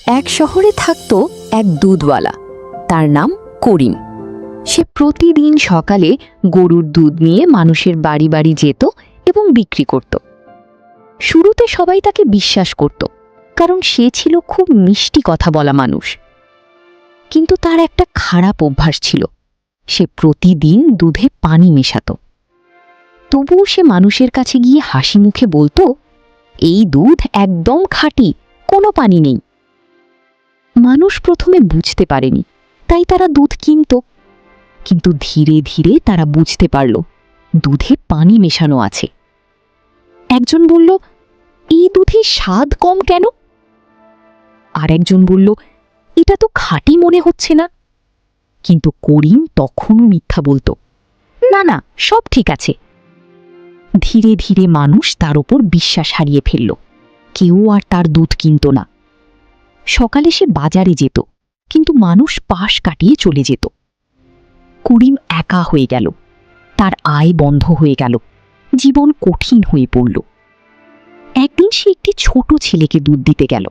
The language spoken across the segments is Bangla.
এক শহরে থাকত এক দুধওয়ালা, তার নাম করিম। সে প্রতিদিন সকালে গরুর দুধ নিয়ে মানুষের বাড়ি বাড়ি যেত এবং বিক্রি করত। শুরুতে সবাই তাকে বিশ্বাস করত, কারণ সে ছিল খুব মিষ্টি কথা বলা মানুষ। কিন্তু তার একটা খারাপ অভ্যাস ছিল, সে প্রতিদিন দুধে পানি মেশাত। তবুও সে মানুষের কাছে গিয়ে হাসি মুখে বলতো, এই দুধ একদম খাঁটি, কোনো পানি নেই। মানুষ প্রথমে বুঝতে পারেনি, তাই তারা দুধ কিনত। কিন্তু ধীরে ধীরে তারা বুঝতে পারল দুধে পানি মেশানো আছে। একজন বলল, এই দুধে স্বাদ কম কেন? আর একজন বলল, এটা তো খাঁটি মনে হচ্ছে না। কিন্তু করিম তখনও মিথ্যা বলতো, না না, সব ঠিক আছে। ধীরে ধীরে মানুষ তার ওপর বিশ্বাস হারিয়ে ফেলল, কেউ আর তার দুধ কিনত না। সকালে সে বাজারে যেত, কিন্তু মানুষ পাশ কাটিয়ে চলে যেত। করিম একা হয়ে গেল, তার আয় বন্ধ হয়ে গেল, জীবন কঠিন হয়ে পড়ল। একদিন সে একটি ছোট ছেলেকে দুধ দিতে গেল।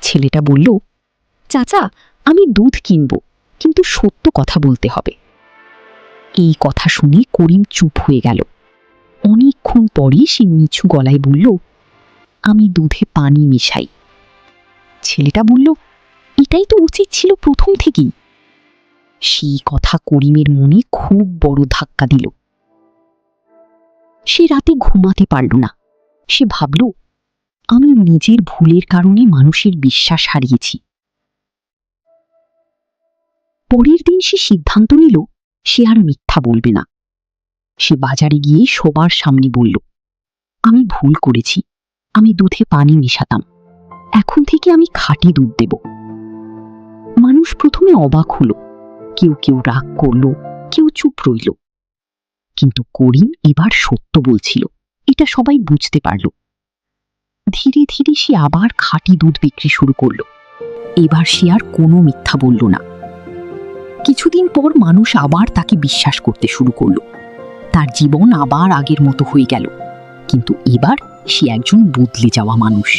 ছেলেটা বলল, চাচা, আমি দুধ কিনব, কিন্তু সত্য কথা বলতে হবে। এই কথা শুনে করিম চুপ হয়ে গেল। অনেকক্ষণ পরে সে নিচু গলায় বলল, আমি দুধে পানি মিশাই। ছেলেটা বলল, এটাই তো উচিত ছিল প্রথম থেকেই। সেই কথা করিমের মনে খুব বড় ধাক্কা দিল। সে রাতে ঘুমাতে পারল না। সে ভাবল, আমি নিজের ভুলের কারণে মানুষের বিশ্বাস হারিয়েছি। পরের দিন সে সিদ্ধান্ত নিল, সে আর মিথ্যা বলবে না। সে বাজারে গিয়ে সবার সামনে বলল, আমি ভুল করেছি, আমি দুধে পানি মেশাতাম, এখন থেকে আমি খাঁটি দুধ দেব। মানুষ প্রথমে অবাক হলো, কেউ কেউ রাগ করল, কেউ চুপ রইল। কিন্তু করিম এবার সত্য বলছিল, এটা সবাই বুঝতে পারল। ধীরে ধীরে সে আবার খাঁটি দুধ বিক্রি শুরু করল। এবার সে আর কোনো মিথ্যা বলল না। কিছুদিন পর মানুষ আবার তাকে বিশ্বাস করতে শুরু করল। তার জীবন আবার আগের মতো হয়ে গেল, কিন্তু এবার সে একজন বদলে যাওয়া মানুষ।